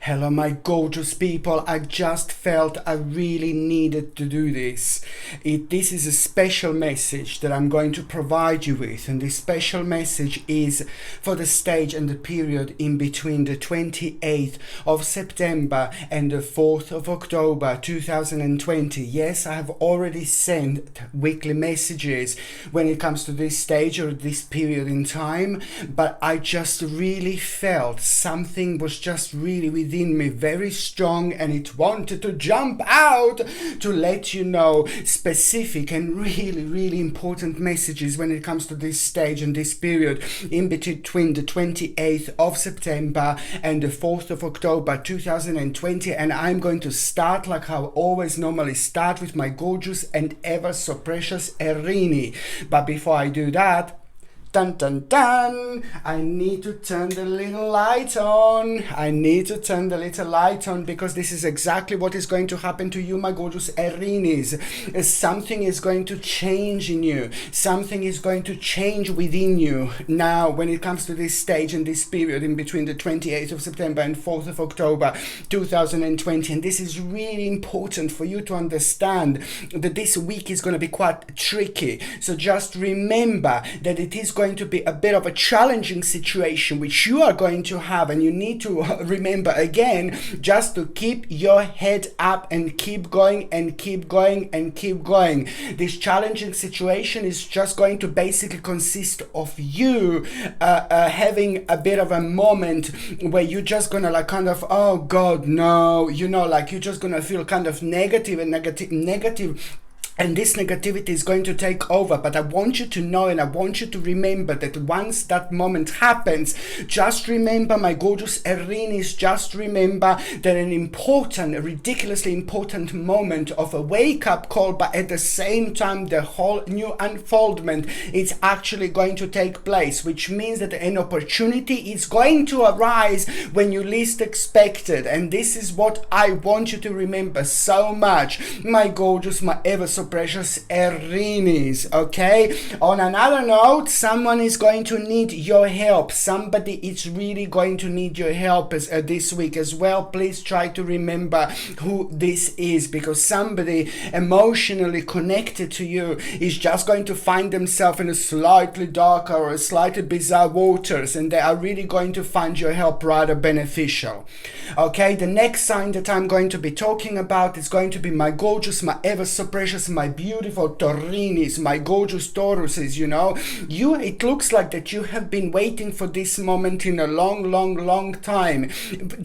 Hello, my gorgeous people. I just felt I really needed to do this. This is a special message that I'm going to provide you with, and this special message is for the stage and the period in between the 28th of September and the 4th of October 2020. Yes, I have already sent weekly messages when it comes to this stage or this period in time, but I just really felt something was just really within me very strong, and it wanted to jump out to let you know specific and really important messages when it comes to this stage and this period in between the 28th of September and the 4th of October 2020. And I'm going to start like I always normally start, with my gorgeous and ever so precious Erini. But before I do that, dun dun dun, I need to turn the little light on. I need to turn the little light on because this is exactly what is going to happen to you, my gorgeous Erinis. Something is going to change in you. Something is going to change within you now when it comes to this stage and this period in between the 28th of September and 4th of October 2020. And this is really important for you to understand that this week is going to be quite tricky. So just remember that it is going to be a bit of a challenging situation which you are going to have, and you need to remember again just to keep your head up and keep going and keep going and keep going. This challenging situation is just going to basically consist of you having a bit of a moment where you're just gonna like kind of, oh God, no, you know, like you're just gonna feel kind of negative, and this negativity is going to take over. But I want you to know, and I want you to remember that once that moment happens, just remember, my gorgeous Erinis, just remember that an important, a ridiculously important moment of a wake-up call, but at the same time the whole new unfoldment is actually going to take place, which means that an opportunity is going to arise when you least expect it. And this is what I want you to remember so much, my gorgeous, my ever so precious Erinis. Okay, on another note, someone is going to need your help. Somebody is really going to need your help this week as well. Please try to remember who this is, because somebody emotionally connected to you is just going to find themselves in a slightly darker or a slightly bizarre waters, and they are really going to find your help rather beneficial. Okay, the next sign that I'm going to be talking about is going to be my gorgeous, my ever so precious, my beautiful Taurinis, my gorgeous Tauruses. You know, it looks like that you have been waiting for this moment in a long time.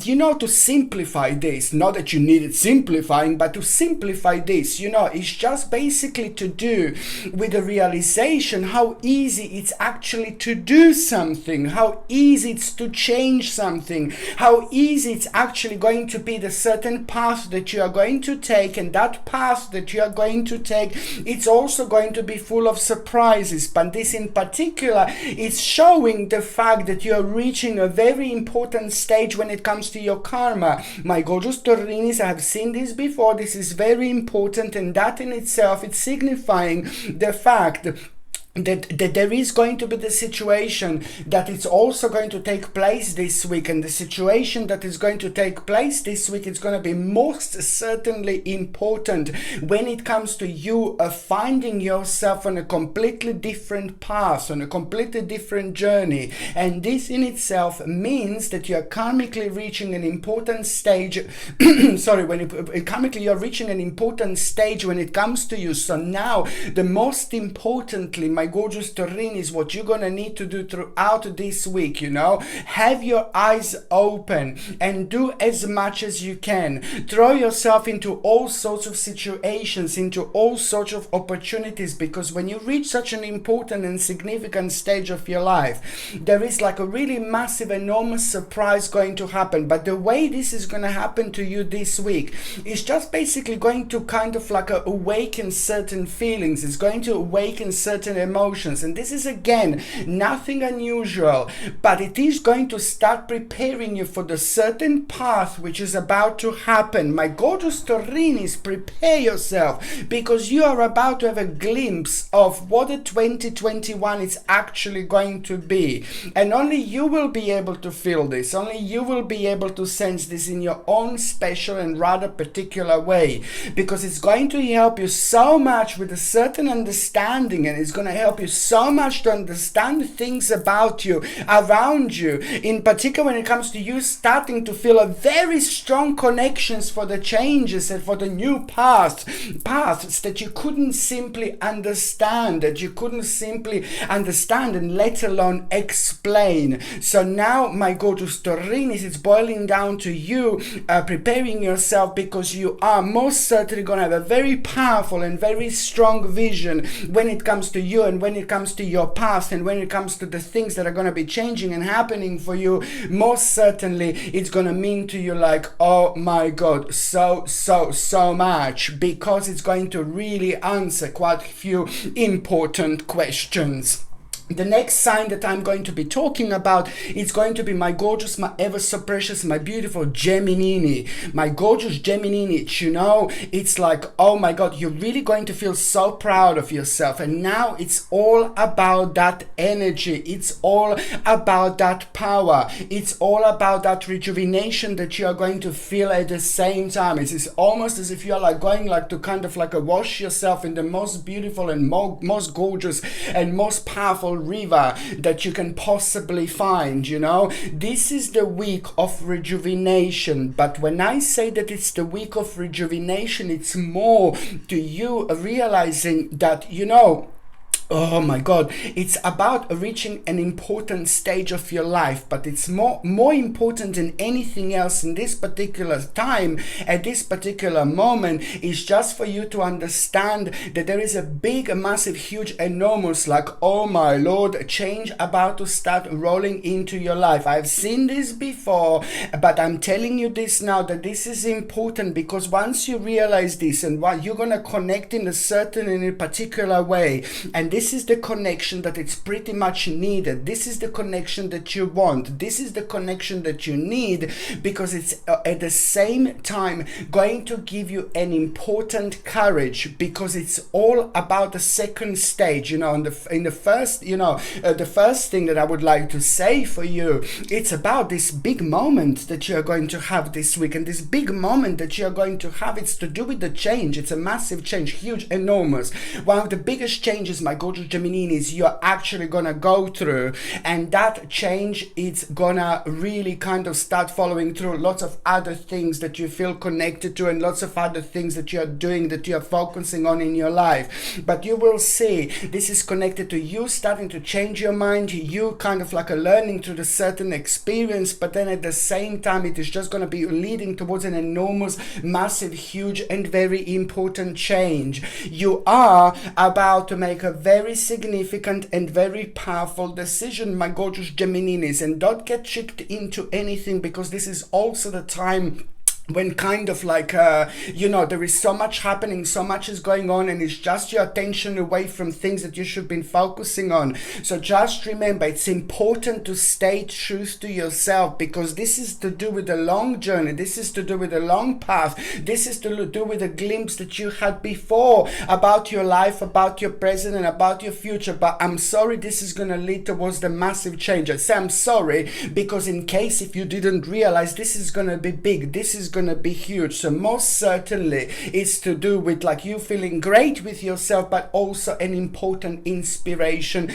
You know, to simplify this, not that you need it simplifying, but to simplify this, you know, it's just basically to do with the realization how easy it's actually to do something, how easy it's to change something, how easy it's actually going to be the certain path that you are going to take, and that path that you are going to take, it's also going to be full of surprises. But this in particular is showing the fact that you are reaching a very important stage when it comes to your karma. My gorgeous Taurinis, I have seen this before. This is very important, and that in itself, it's signifying the fact that there is going to be the situation that it's also going to take place this week. And the situation that is going to take place this week is going to be most certainly important when it comes to you finding yourself on a completely different path, on a completely different journey. And this in itself means that you are karmically reaching an important stage karmically you're reaching an important stage when it comes to you. So now, the most importantly, my gorgeous Taurin, is what you're gonna need to do throughout this week. You know, have your eyes open and do as much as you can. Throw yourself into all sorts of situations, into all sorts of opportunities, because when you reach such an important and significant stage of your life, there is like a really massive, enormous surprise going to happen. But the way this is going to happen to you this week is just basically going to kind of like awaken certain feelings. It's going to awaken certain emotions emotions. And this is again nothing unusual, but it is going to start preparing you for the certain path which is about to happen. My gorgeous Taurinis, prepare yourself, because you are about to have a glimpse of what the 2021 is actually going to be. And only you will be able to feel this. Only you will be able to sense this in your own special and rather particular way, because it's going to help you so much with a certain understanding, and it's going to help you so much to understand things about you, around you, in particular when it comes to you starting to feel a very strong connections for the changes and for the new paths that you couldn't simply understand, and let alone explain. So now, my gorgeous Taurinis, it's boiling down to you preparing yourself, because you are most certainly going to have a very powerful and very strong vision when it comes to you, and when it comes to your past, and when it comes to the things that are going to be changing and happening for you. Most certainly it's going to mean to you like, oh my God, so much, because it's going to really answer quite a few important questions. The next sign that I'm going to be talking about is going to be my gorgeous, my ever so precious, my beautiful Gemini. My gorgeous Gemini, you know, it's like, oh my God, you're really going to feel so proud of yourself. And now it's all about that energy. It's all about that power. It's all about that rejuvenation that you are going to feel at the same time. It's almost as if you are like going like to kind of like wash yourself in the most beautiful and most gorgeous and most powerful river that you can possibly find. You know, this is the week of rejuvenation. But when I say that it's the week of rejuvenation, it's more to you realizing that, you know, oh my God, it's about reaching an important stage of your life, but it's more important than anything else in this particular time, at this particular moment, is just for you to understand that there is a big, massive, huge, enormous, like, oh my Lord, change about to start rolling into your life. I've seen this before, but I'm telling you this now, that this is important, because once you realize this, and what you're going to connect in a particular way, and this is the connection that it's pretty much needed. This is the connection that you want. This is the connection that you need, because it's at the same time going to give you an important courage, because it's all about the second stage. You know, in the first, you know, the first thing that I would like to say for you, it's about this big moment that you're going to have this week, and this big moment that you're going to have, it's to do with the change. It's a massive change, huge, enormous. One of the biggest changes, my gorgeous Geminis, you're actually gonna go through, and that change is gonna really kind of start following through lots of other things that you feel connected to, and lots of other things that you're doing, that you're focusing on in your life. But you will see this is connected to you starting to change your mind, you kind of like a learning through the certain experience, but then at the same time it is just going to be leading towards an enormous, massive, huge, and very important change. You are about to make a very significant and very powerful decision, my gorgeous Geminis, and don't get tricked into anything, because this is also the time when kind of like, you know, there is so much happening, so much is going on, and it's just your attention away from things that you should be focusing on. So just remember, it's important to stay true to yourself, because this is to do with the long journey, this is to do with the long path, this is to do with the glimpse that you had before about your life, about your present, and about your future. But I'm sorry, this is going to lead towards the massive change. I say I'm sorry, because in case if you didn't realize, this is going to be big, this is going to be huge. So most certainly it's to do with like you feeling great with yourself, but also an important inspiration.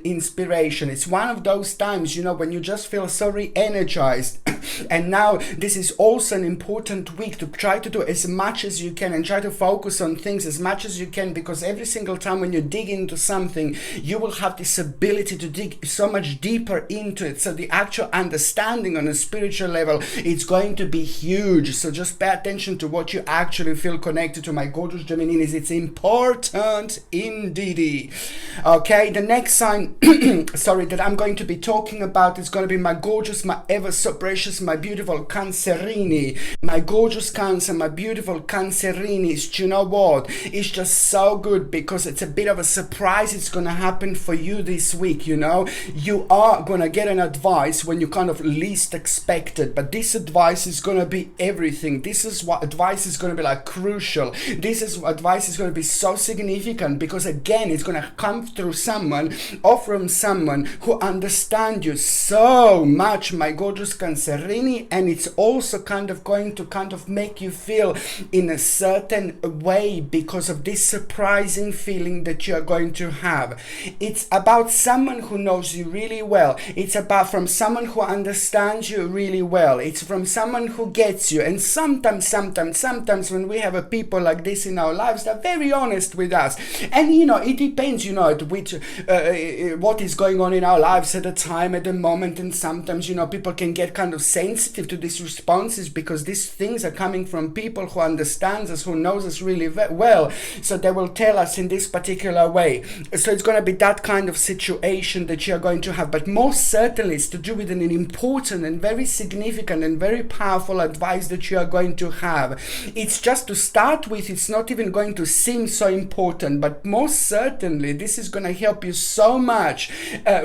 It's one of those times, you know, when you just feel so re-energized. And now this is also an important week to try to do as much as you can, and try to focus on things as much as you can, because every single time when you dig into something, you will have this ability to dig so much deeper into it. So the actual understanding on a spiritual level, it's going to be huge. So just pay attention to what you actually feel connected to, my gorgeous Geminis. It's important indeed. Okay, the next sign sorry, that I'm going to be talking about is going to be my gorgeous, my ever so precious, my beautiful Cancerini. My gorgeous Cancer, my beautiful Cancerinis. Do you know what? It's just so good because it's a bit of a surprise. It's going to happen for you this week. You know, you are going to get an advice when you kind of least expect it, but this advice is going to be everything. This is what advice is going to be like crucial. This is advice is going to be so significant because again, it's going to come through someone or from someone who understands you so much, my gorgeous Cancerini, and it's also kind of going to kind of make you feel in a certain way because of this surprising feeling that you are going to have. It's about someone who knows you really well. It's about from someone who understands you really well. It's from someone who gets you. And sometimes when we have a people like this in our lives, they're very honest with us. And you know, it depends, you know, which what is going on in our lives at the time, at the moment. And sometimes, you know, people can get kind of sensitive to these responses because these things are coming from people who understands us, who knows us really well. So they will tell us in this particular way. So it's going to be that kind of situation that you're going to have. But most certainly it's to do with an important and very significant and very powerful advice that you are going to have. It's just to start with, it's not even going to seem so important, but most certainly this is going to help you so much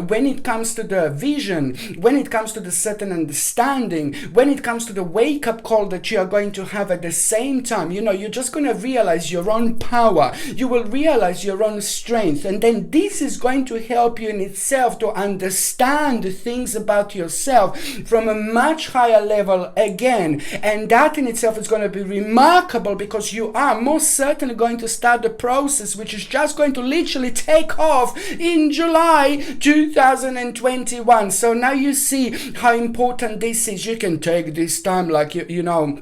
when it comes to the vision, when it comes to the certain understanding, when it comes to the wake-up call that you are going to have at the same time. You know, you're just going to realize your own power. You will realize your own strength. And then this is going to help you in itself to understand things about yourself from a much higher level again. And that in itself is going to be remarkable because you are most certainly going to start the process, which is just going to literally take off in July 2021. So now you see how important this is. You can take this time like, you know,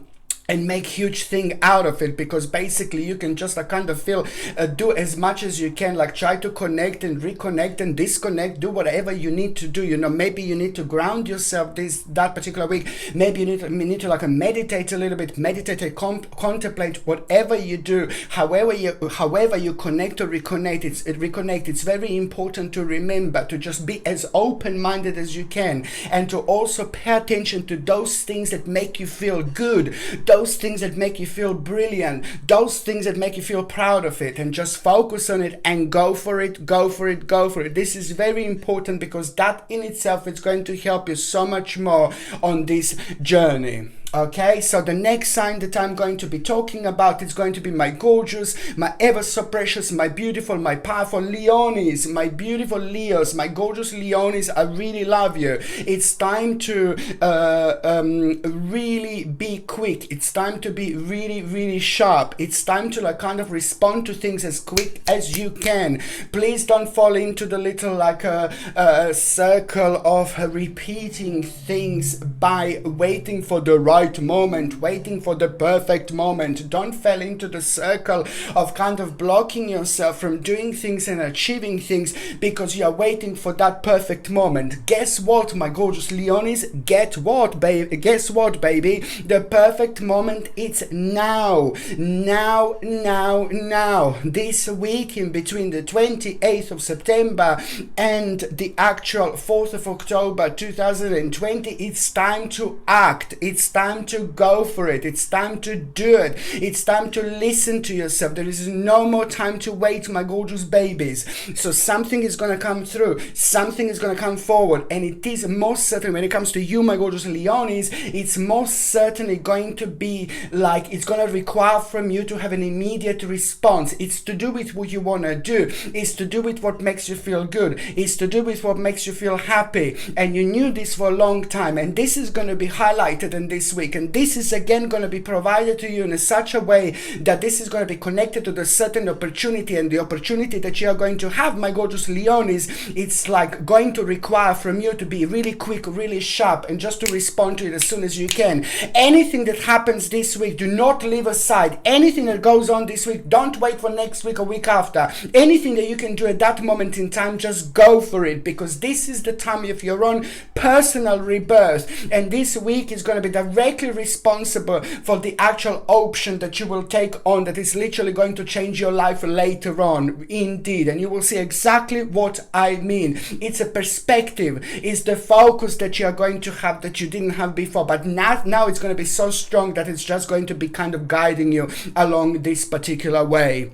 and make huge thing out of it, because basically you can just kind of feel do as much as you can, like try to connect and reconnect and disconnect, do whatever you need to do. You know, maybe you need to ground yourself that particular week. Maybe you need to like meditate a little bit, meditate and contemplate. Whatever you do, however you connect or reconnect, it's very important to remember to just be as open-minded as you can, and to also pay attention to those things that make you feel good, those things that make you feel brilliant, those things that make you feel proud of it, and just focus on it and go for it. This is very important because that in itself is going to help you so much more on this journey. Okay, so the next sign that I'm going to be talking about is going to be my gorgeous, my ever so precious, my beautiful, my powerful Leonis, my beautiful Leos, my gorgeous Leonis. I really love you. It's time to really be quick. It's time to be really sharp. It's time to like kind of respond to things as quick as you can. Please don't fall into the little like a circle of repeating things by waiting for the right moment, waiting for the perfect moment. Don't fall into the circle of kind of blocking yourself from doing things and achieving things because you are waiting for that perfect moment. Guess what, my gorgeous Leonis? Guess what, baby? The perfect moment, it's now. This week in between the 28th of September and the actual 4th of October 2020, it's time to act. It's time to go for it. It's time to do it. It's time to listen to yourself. There is no more time to wait, my gorgeous babies. So something is going to come through. Something is going to come forward. And it is most certainly, when it comes to you, my gorgeous Leonis, it's most certainly going to be like, it's going to require from you to have an immediate response. It's to do with what you want to do. It's to do with what makes you feel good. It's to do with what makes you feel happy. And you knew this for a long time. And this is going to be highlighted in this week. And this is again going to be provided to you in such a way that this is going to be connected to the certain opportunity, and the opportunity that you are going to have, my gorgeous Leonis, it's like going to require from you to be really quick, really sharp, and just to respond to it as soon as you can. Anything that happens happens this week, do not leave aside. Anything that goes on this week, don't wait for next week or week after. Anything that you can do at that moment in time, just go for it, because this is the time of your own personal rebirth. And this week is going to be directly responsible for the actual option that you will take on, that is literally going to change your life later on, indeed. And you will see exactly what I mean. It's a perspective, it's the focus that you are going to have that you didn't have before, but now it's going to be so strong that it's just going to be kind of guiding you along this particular way.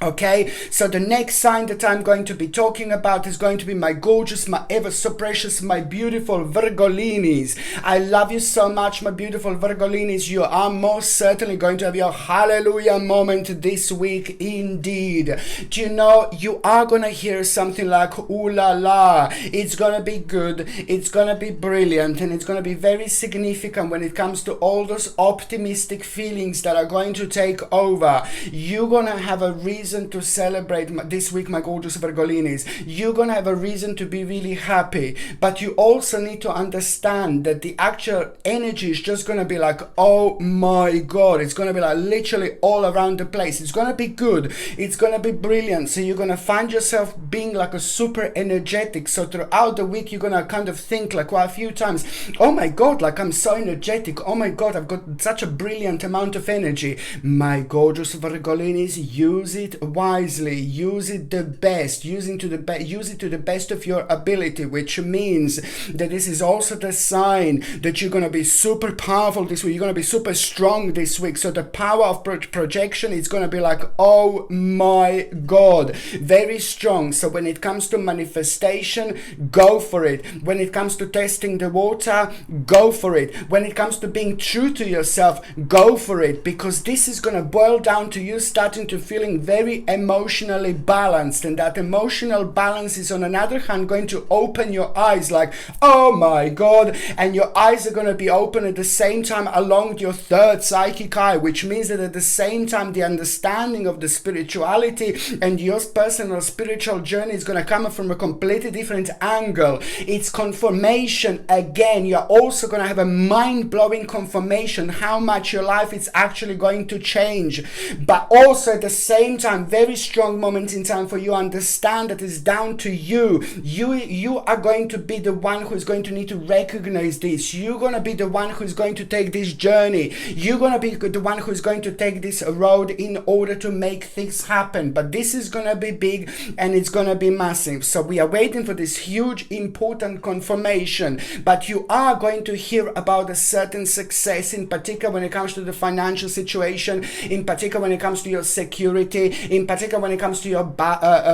Okay, so the next sign that I'm going to be talking about is going to be my gorgeous, my ever so precious, my beautiful Virgolinis. I love you so much, my beautiful Virgolinis. You are most certainly going to have your hallelujah moment this week indeed. Do you know, you are going to hear something like, ooh la la, it's going to be good, it's going to be brilliant, and it's going to be very significant when it comes to all those optimistic feelings that are going to take over. You're going to have a reason to celebrate this week, my gorgeous Virgolinis. You're gonna have a reason to be really happy, but you also need to understand that the actual energy is just gonna be like, oh my god, it's gonna be like literally all around the place. It's gonna be good, it's gonna be brilliant. So you're gonna find yourself being like a super energetic. So throughout the week, you're gonna kind of think like, well, a few times, oh my god, like I'm so energetic, oh my god, I've got such a brilliant amount of energy. My gorgeous Virgolinis, use it wisely, use it the best, use it to the best of your ability, which means that this is also the sign that you're going to be super powerful this week, you're going to be super strong this week. So the power of projection is going to be like, oh my god, very strong. So when it comes to manifestation, go for it. When it comes to testing the water, go for it. When it comes to being true to yourself, go for it, because this is going to boil down to you starting to feeling very emotionally balanced, and that emotional balance is on another hand going to open your eyes like, oh my god, and your eyes are going to be open at the same time along your third psychic eye, which means that at the same time the understanding of the spirituality and your personal spiritual journey is going to come from a completely different angle. It's confirmation again. You're also going to have a mind-blowing confirmation how much your life is actually going to change, but also at the same time very strong moment in time for you understand that it's down to you. You are going to be the one who is going to need to recognize this. You're going to be the one who is going to take this journey. You're going to be the one who is going to take this road in order to make things happen. But this is going to be big and it's going to be massive. So we are waiting for this huge important confirmation, but you are going to hear about a certain success, in particular when it comes to the financial situation, in particular when it comes to your security, in particular when it comes to your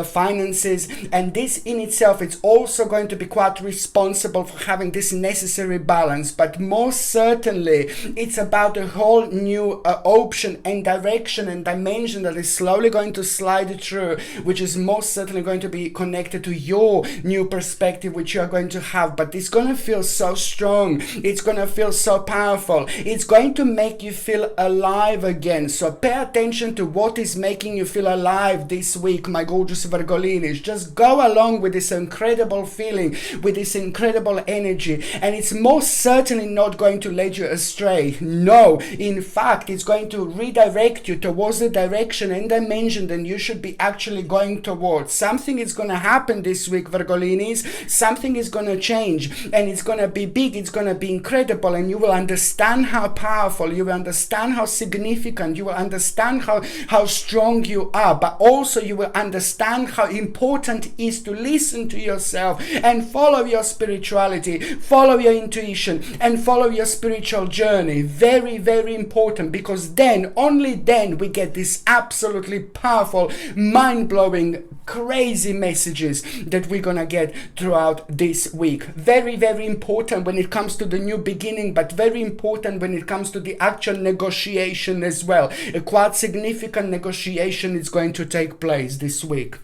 finances. And this in itself, it's also going to be quite responsible for having this necessary balance. But most certainly it's about a whole new option and direction and dimension that is slowly going to slide through, which is most certainly going to be connected to your new perspective which you are going to have. But it's going to feel so strong, it's going to feel so powerful, it's going to make you feel alive again. So pay attention to what is making you feel alive this week, my gorgeous Virgolinis. Just go along with this incredible feeling, with this incredible energy, and it's most certainly not going to lead you astray. No, in fact, it's going to redirect you towards the direction and dimension that you should be actually going towards. Something is going to happen this week, Virgolinis. Something is going to change, and it's going to be big, it's going to be incredible, and you will understand how powerful, you will understand how significant, you will understand how strong you are, but also you will understand how important it is to listen to yourself and follow your spirituality, follow your intuition, and follow your spiritual journey. Very, very important, because then, only then, we get these absolutely powerful, mind-blowing, crazy messages that we're gonna get throughout this week. Very, very important when it comes to the new beginning, but very important when it comes to the actual negotiation as well. A quite significant negotiation is going to take place this week.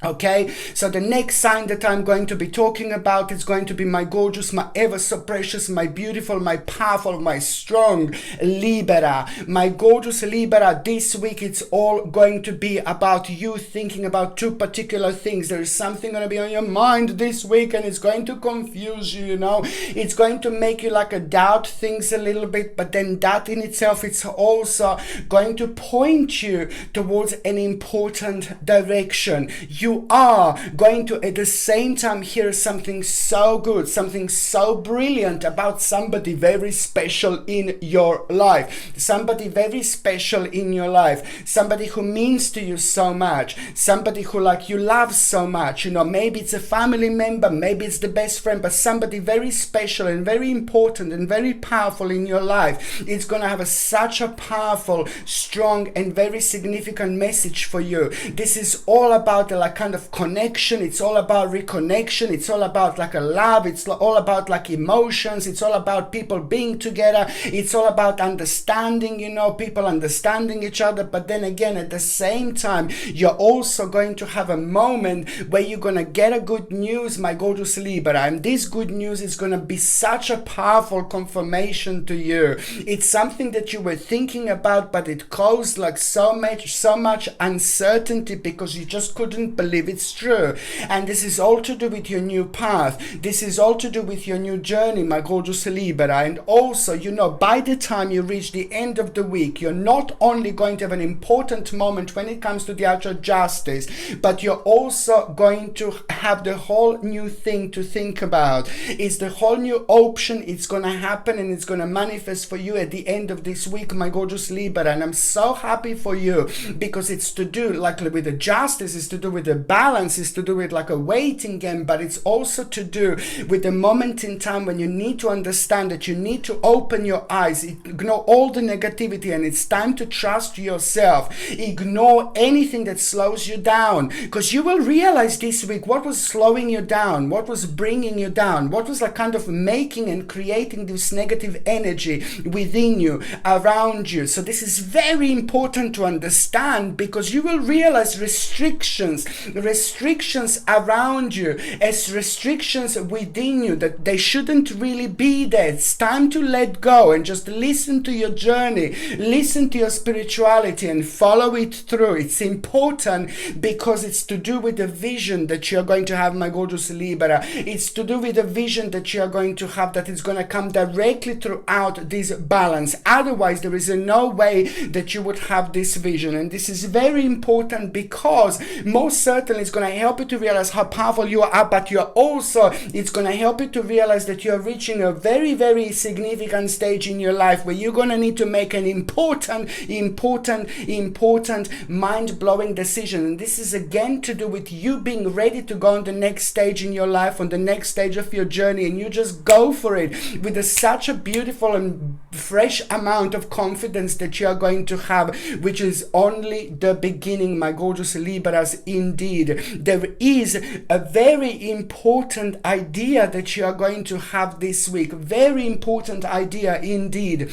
Okay, so the next sign that I'm going to be talking about is going to be my gorgeous, my ever so precious, my beautiful, my powerful, my strong Libra. My gorgeous Libra, this week it's all going to be about you thinking about two particular things. There is something going to be on your mind this week and it's going to confuse you, you know. It's going to make you like a doubt things a little bit, but then that in itself, it's also going to point you towards an important direction. You are going to at the same time hear something so good, something so brilliant about somebody very special in your life, somebody very special in your life, somebody who means to you so much, somebody who like you love so much, you know, maybe it's a family member, maybe it's the best friend, but somebody very special and very important and very powerful in your life. It's going to have such a powerful, strong and very significant message for you. This is all about like kind of connection. It's all about reconnection. It's all about like a love. It's all about like emotions. It's all about people being together. It's all about understanding, you know, people understanding each other. But then again, at the same time, you're also going to have a moment where you're going to get a good news, my gorgeous Libra. And this good news is going to be such a powerful confirmation to you. It's something that you were thinking about, but it caused like so much uncertainty because you just couldn't believe it's true. And this is all to do with your new path. This is all to do with your new journey, my gorgeous Libra. And also, you know, by the time you reach the end of the week, you're not only going to have an important moment when it comes to the actual justice, but you're also going to have the whole new thing to think about. It's the whole new option. It's going to happen and it's going to manifest for you at the end of this week, my gorgeous Libra. And I'm so happy for you because it's to do like with the justice, it's to do with the balance, is to do with like a waiting game, but it's also to do with the moment in time when you need to understand that you need to open your eyes, ignore all the negativity, and it's time to trust yourself. Ignore anything that slows you down, because you will realize this week what was slowing you down, what was bringing you down, what was like kind of making and creating this negative energy within you, around you. So this is very important to understand, because you will realize restrictions around you as restrictions within you, that they shouldn't really be there. It's time to let go and just listen to your journey, listen to your spirituality and follow it through. It's important because it's to do with the vision that you're going to have, my gorgeous Libra. It's to do with the vision that you're going to have, that is going to come directly throughout this balance. Otherwise, there is no way that you would have this vision. And this is very important because most certainly it's going to help you to realize how powerful you are, but it's going to help you to realize that you're reaching a very, very significant stage in your life where you're going to need to make an important, mind-blowing decision. And this is again to do with you being ready to go on the next stage in your life, on the next stage of your journey, and you just go for it with such a beautiful and fresh amount of confidence that you are going to have, which is only the beginning, my gorgeous Libras. Indeed, there is a very important idea that you are going to have this week. Very important idea indeed.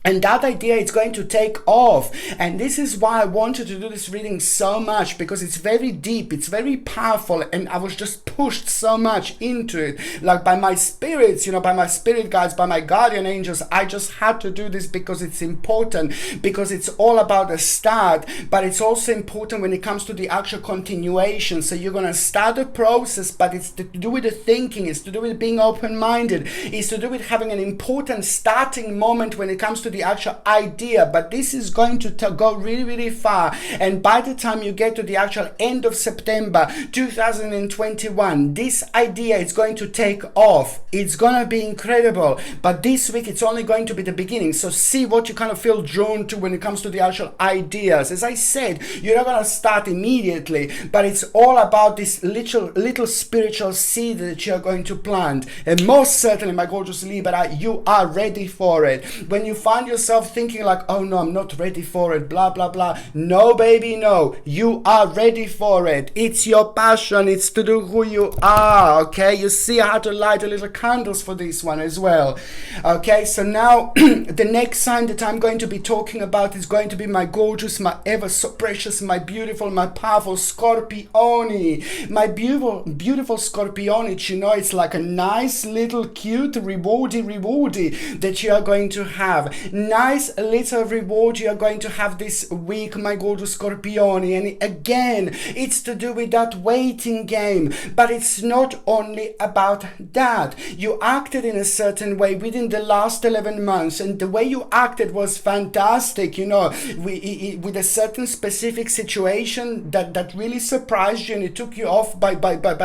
And that idea is going to take off. And this is why I wanted to do this reading so much, because it's very deep, it's very powerful, and I was just pushed so much into it. Like by my spirits, by my spirit guides, by my guardian angels, I just had to do this because it's important, because it's all about the start, but it's also important when it comes to the actual continuation. So you're going to start a process, but it's to do with the thinking, it's to do with being open-minded, it's to do with having an important starting moment when it comes to the actual idea. But this is going to go really, really far, and by the time you get to the actual end of September 2021, this idea is going to take off. It's gonna be incredible, but this week it's only going to be the beginning. So see what you kind of feel drawn to when it comes to the actual ideas. As I said, you're not gonna start immediately, but it's all about this little spiritual seed that you're going to plant. And most certainly, my gorgeous Libra, you are ready for it. When you find found yourself thinking like, oh no, I'm not ready for it, blah, blah, blah. No, baby, no. You are ready for it. It's your passion. It's to do who you are, okay? You see how to light a little candles for this one as well. Okay, so now the next sign that I'm going to be talking about is going to be my gorgeous, my ever so precious, my beautiful, my powerful Scorpione. My beautiful Scorpione, you know, it's like a nice little cute rewardy that you are going to have. Nice little reward you are going to have this week, my gorgeous Scorpione. And again, it's to do with that waiting game, but it's not only about that. You acted in a certain way within the last 11 months, and the way you acted was fantastic, you know, with a certain specific situation that really surprised you, and it took you off by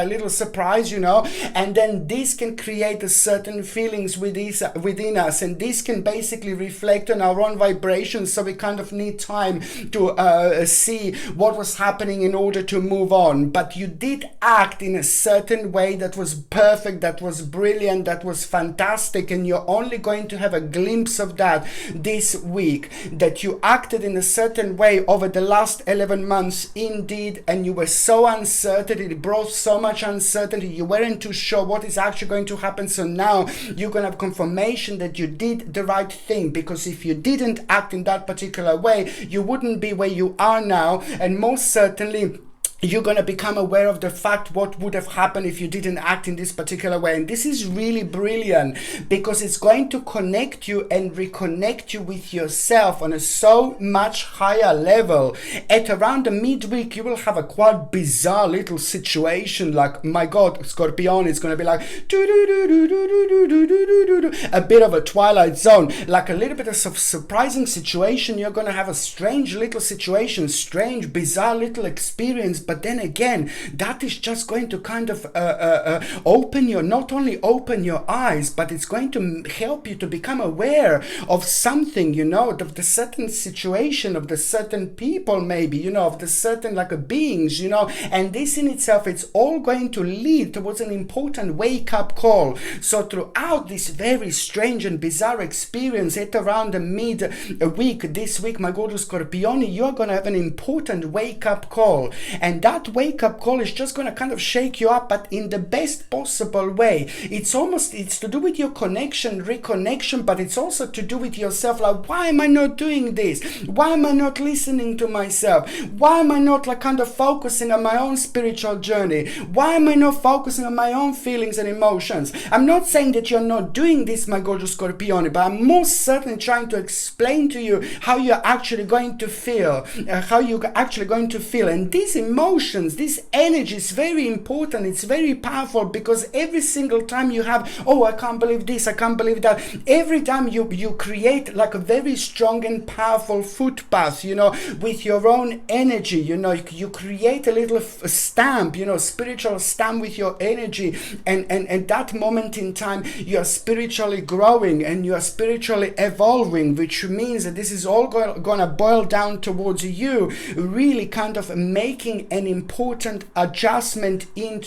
little surprise, you know. And then this can create a certain feelings within us, and this can basically reflect on our own vibrations, so we kind of need time to see what was happening in order to move on. But you did act in a certain way that was perfect, that was brilliant, that was fantastic, and you're only going to have a glimpse of that this week, that you acted in a certain way over the last 11 months indeed, and you were so uncertain, it brought so much uncertainty, you weren't too sure what is actually going to happen. So now you're going to have confirmation that you did the right thing, because if you didn't act in that particular way, you wouldn't be where you are now, and most certainly you're going to become aware of the fact what would have happened if you didn't act in this particular way. And this is really brilliant, because it's going to connect you and reconnect you with yourself on a so much higher level. At around the midweek, you will have a quite bizarre little situation, like, my God, Scorpion is going to be like a bit of a Twilight Zone, like a little bit of surprising situation. You're going to have a strange little situation, strange, bizarre little experience. But then again, that is just going to kind of not only open your eyes, but it's going to help you to become aware of something, you know, of the certain situation, of the certain people, maybe, you know, of the certain beings, you know. And this in itself, it's all going to lead towards an important wake-up call. So throughout this very strange and bizarre experience at around the mid-week, this week, my gorgeous Scorpione, you're going to have an important wake-up call. And that wake-up call is just going to kind of shake you up, but in the best possible way. It's to do with your connection, reconnection, but it's also to do with yourself. Like, why am I not doing this? Why am I not listening to myself? Why am I not kind of focusing on my own spiritual journey? Why am I not focusing on my own feelings and emotions? I'm not saying that you're not doing this, my gorgeous Scorpione, but I'm most certainly trying to explain to you how you're actually going to feel, and these emotions, this energy is very important. It's very powerful, because every single time you have, oh, I can't believe this, I can't believe that, every time you create like a very strong and powerful footpath, you know, with your own energy, you know, you create a little stamp, you know, spiritual stamp with your energy, and at that moment in time you are spiritually growing and you are spiritually evolving, which means that this is all gonna boil down towards you really kind of making an important adjustment in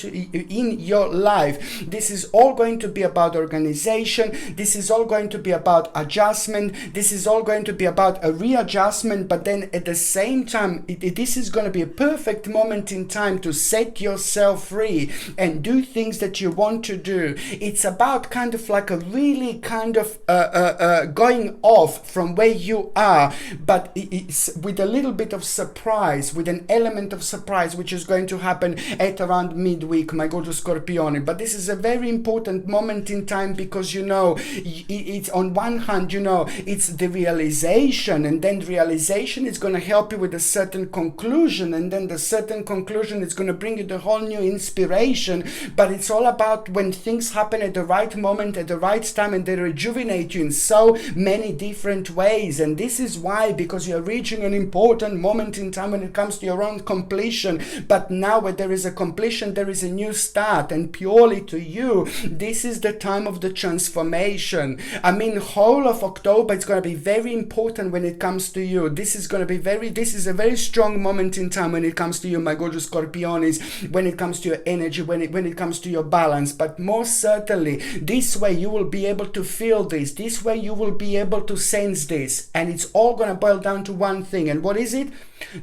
your life. This is all going to be about organization. This is all going to be about adjustment. This is all going to be about a readjustment. But then at the same time, this is going to be a perfect moment in time to set yourself free and do things that you want to do. It's about kind of like a really kind of going off from where you are, but it's with a little bit of surprise, with an element of surprise, which is going to happen at around midweek, my gorgeous Scorpione. But this is a very important moment in time, because, you know, it's on one hand, you know, it's the realization, and then realization is going to help you with a certain conclusion, and then the certain conclusion is going to bring you the whole new inspiration. But it's all about when things happen at the right moment, at the right time, and they rejuvenate you in so many different ways. And this is why, because you're reaching an important moment in time when it comes to your own completion, completion, but now where there is a completion, there is a new start. And purely to you, this is the time of the transformation. I mean, whole of October, it's going to be very important when it comes to you. This is a very strong moment in time when it comes to you, my gorgeous Scorpionis, when it comes to your energy, when it comes to your balance. But most certainly, this way you will be able to feel this way you will be able to sense this, and it's all going to boil down to one thing. And what is it?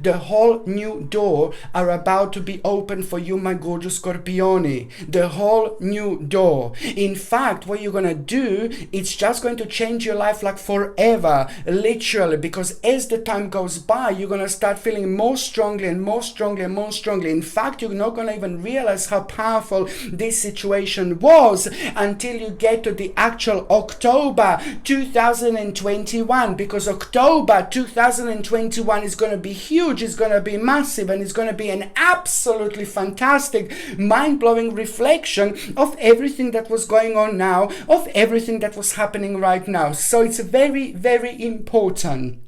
The whole new door are about to be open for you, my gorgeous Scorpioni. The whole new door. In fact, what you're going to do, it's just going to change your life like forever, literally, because as the time goes by, you're going to start feeling more strongly and more strongly and more strongly. In fact, you're not going to even realize how powerful this situation was until you get to the actual October 2021, because October 2021 is going to be huge, it's going to be massive, and it's going to be an absolutely fantastic, mind-blowing reflection of everything that was going on now, of everything that was happening right now. So it's very, very important.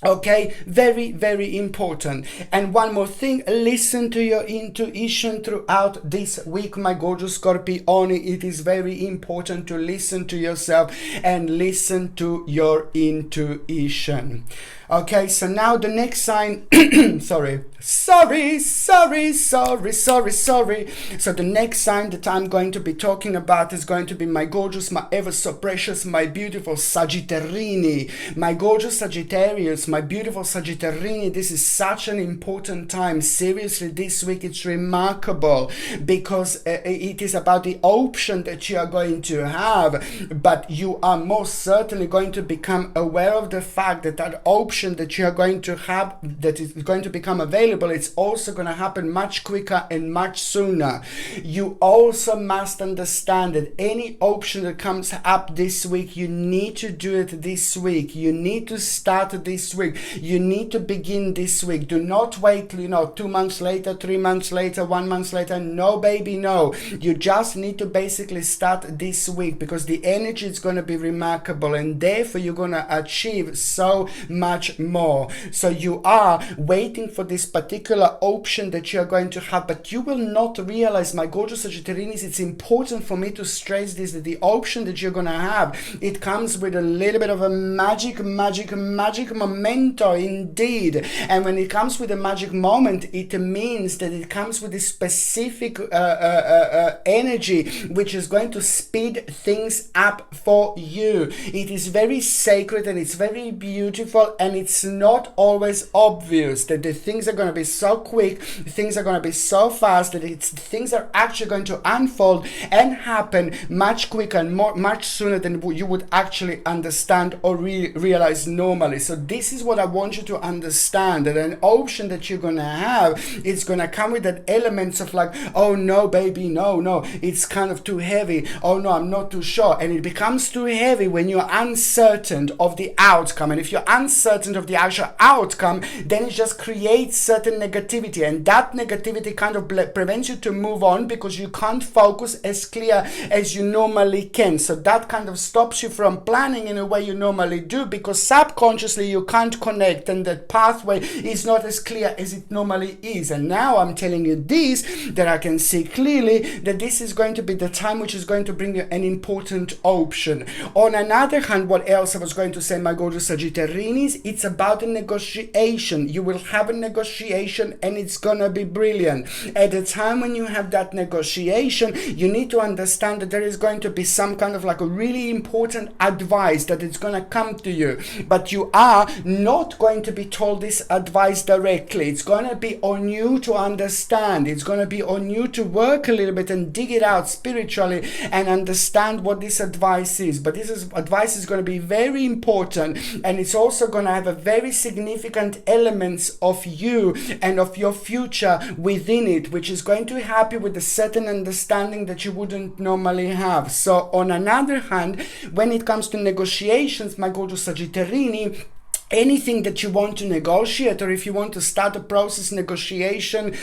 Okay, very, very important. And one more thing, listen to your intuition throughout this week, my gorgeous Scorpioni. It is very important to listen to yourself and listen to your intuition. Okay, so now the next sign, sorry. So the next sign that I'm going to be talking about is going to be my gorgeous, my ever so precious, my beautiful Sagittarini, my gorgeous Sagittarius, my beautiful Sagittarini. This is such an important time. Seriously, this week it's remarkable because it is about the option that you are going to have, but you are most certainly going to become aware of the fact that that option that you are going to have, that is going to become available, it's also going to happen much quicker and much sooner. You also must understand that any option that comes up this week, you need to do it this week. You need to start this week. You need to begin this week. Do not wait, 2 months later, 3 months later, 1 month later. No, baby, no. You just need to basically start this week, because the energy is going to be remarkable, and therefore you're going to achieve so much more. So you are waiting for this particular option that you are going to have, but you will not realize, my gorgeous Sagittarius, it's important for me to stress this, that the option that you're going to have, it comes with a little bit of a magic momento indeed. And when it comes with a magic moment, it means that it comes with a specific energy which is going to speed things up for you. It is very sacred and it's very beautiful, and it's not always obvious that the things are going to be so quick, things are going to be so fast, that things are actually going to unfold and happen much quicker and much sooner than you would actually understand or realize normally. So this is what I want you to understand, that an option that you're going to have, it's going to come with that elements of like, oh no baby, no, it's kind of too heavy, oh no, I'm not too sure. And it becomes too heavy when you're uncertain of the outcome. And if you're uncertain of the actual outcome, then it just creates certain negativity, and that negativity kind of prevents you to move on, because you can't focus as clear as you normally can. So that kind of stops you from planning in a way you normally do, because subconsciously you can't connect, and that pathway is not as clear as it normally is. And now I'm telling you this, that I can see clearly that this is going to be the time which is going to bring you an important option. On another hand, what else I was going to say, my gorgeous Sagittarius, it's about a negotiation. You will have a negotiation, and it's gonna be brilliant. At the time when you have that negotiation, you need to understand that there is going to be some kind of like a really important advice that is gonna come to you, but you are not going to be told this advice directly. It's gonna be on you to understand. It's gonna be on you to work a little bit and dig it out spiritually and understand what this advice is. But advice is going to be very important, and it's also going to have a very significant elements of you and of your future within it, which is going to help you with a certain understanding that you wouldn't normally have. So on another hand, when it comes to negotiations, my gorgeous Sagittarini, anything that you want to negotiate, or if you want to start a process negotiation,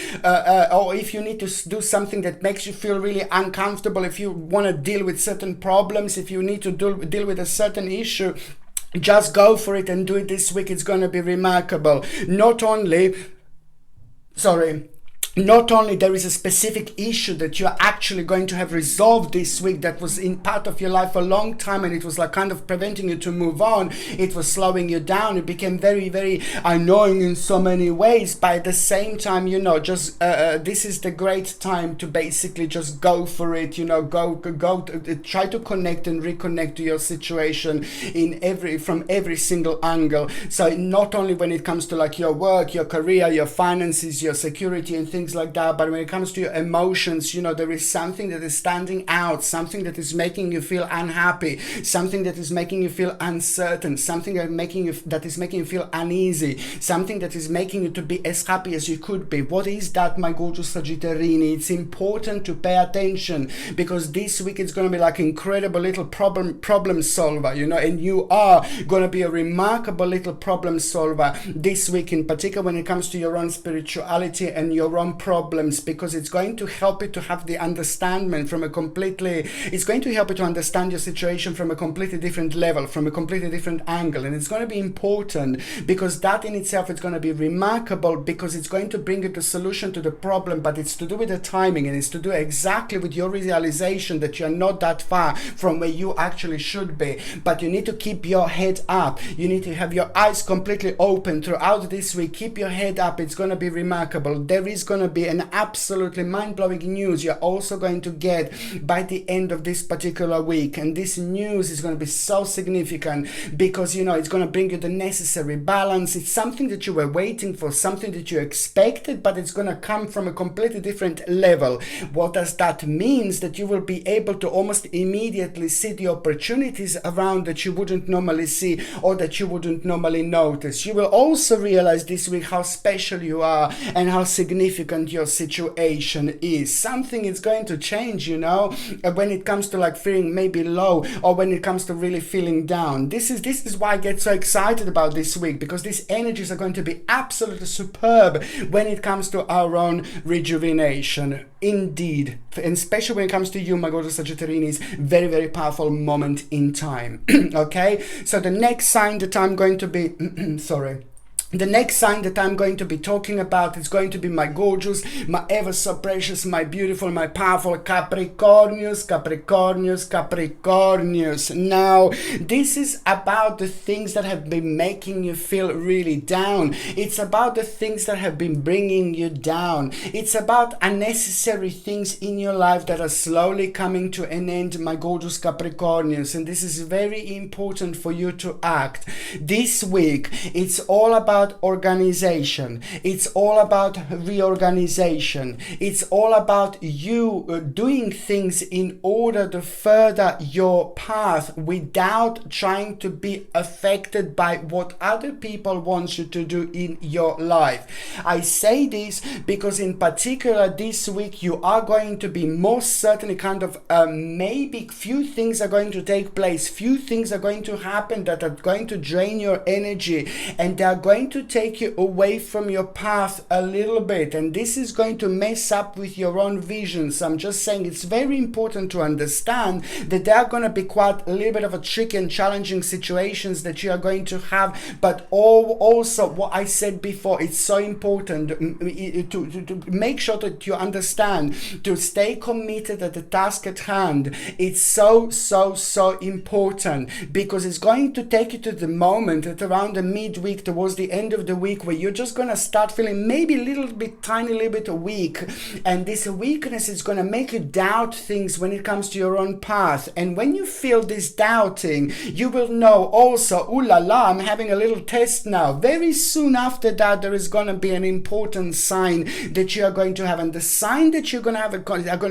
or if you need to do something that makes you feel really uncomfortable, if you want to deal with certain problems, if you need to deal with a certain issue, just go for it and do it this week. It's going to be remarkable. not only there is a specific issue that you're actually going to have resolved this week that was in part of your life for a long time, and it was like kind of preventing you to move on. It was slowing you down. It became very, very annoying in so many ways. But at the same time, you know, just this is the great time to basically just go for it. You know, go try to connect and reconnect to your situation from every single angle. So not only when it comes to like your work, your career, your finances, your security and things like that, but when it comes to your emotions, you know, there is something that is standing out, something that is making you feel unhappy, something that is making you feel uncertain, something that is making you feel uneasy, something that is making you to be as happy as you could be. What is that, my gorgeous Sagittarini? It's important to pay attention, because this week it's going to be like incredible little problem solver, you know, and you are going to be a remarkable little problem solver this week, in particular when it comes to your own spirituality and your own problems, because it's going to help you to have the understanding from a completely, it's going to help you to understand your situation from a completely different level, from a completely different angle. And it's going to be important because that in itself is going to be remarkable, because it's going to bring you the solution to the problem, but it's to do with the timing, and it's to do exactly with your realization that you're not that far from where you actually should be. But you need to keep your head up. You need to have your eyes completely open throughout this week. Keep your head up. It's going to be remarkable. There is going to be an absolutely mind-blowing news you're also going to get by the end of this particular week. And this news is going to be so significant because, you know, it's going to bring you the necessary balance. It's something that you were waiting for, something that you expected, but it's going to come from a completely different level. What does that mean? That you will be able to almost immediately see the opportunities around that you wouldn't normally see or that you wouldn't normally notice. You will also realize this week how special you are and how significant your situation is. Something is going to change, you know, when it comes to like feeling maybe low, or when it comes to really feeling down. This is why I get so excited about this week, because these energies are going to be absolutely superb when it comes to our own rejuvenation. Indeed, and especially when it comes to you, my gorgeous Sagittarius, very, very powerful moment in time. Okay, so the next sign that I'm going to be the next sign that I'm going to be talking about is going to be my gorgeous, my ever so precious, my beautiful, my powerful Capricornius. Now, this is about the things that have been making you feel really down. It's about the things that have been bringing you down. It's about unnecessary things in your life that are slowly coming to an end, my gorgeous Capricornius. And this is very important for you to act. This week, it's all about organization. It's all about reorganization. It's all about you doing things in order to further your path without trying to be affected by what other people want you to do in your life. I say this because in particular this week you are going to be most certainly kind of maybe few things are going to take place, few things are going to happen that are going to drain your energy, and they are going to take you away from your path a little bit, and this is going to mess up with your own visions. I'm just saying it's very important to understand that there are going to be quite a little bit of a tricky and challenging situations that you are going to have, but also what I said before, it's so important to make sure that you understand to stay committed at the task at hand. It's so important, because it's going to take you to the moment at around the midweek, towards the end of the week, where you're just going to start feeling maybe a little bit tiny little bit weak, and this weakness is going to make you doubt things when it comes to your own path. And when you feel this doubting, you will know also, ooh la la, I'm having a little test now. Very soon after that, there is going to be an important sign that you are going to have, and the sign that you're going to have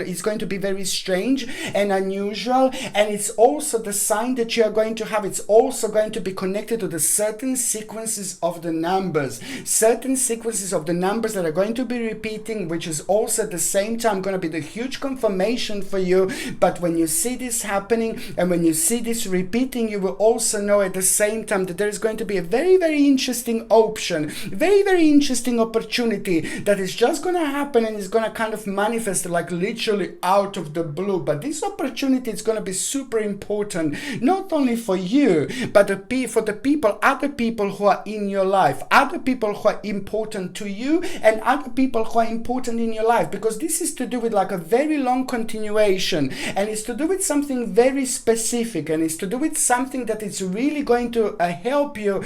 is going to be very strange and unusual, and it's also the sign that you are going to have, it's also going to be connected to the certain sequences of the numbers, certain sequences of the numbers that are going to be repeating, which is also at the same time going to be the huge confirmation for you. But when you see this happening and when you see this repeating, you will also know at the same time that there is going to be a very, very interesting option, very, very interesting opportunity that is just going to happen, and is going to kind of manifest like literally out of the blue. But this opportunity is going to be super important, not only for you, but for the people, other people who are in your life. life, other people who are important to you and other people who are important in your life, because this is to do with like a very long continuation, and it's to do with something very specific, and it's to do with something that is really going to help you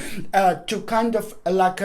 to kind of like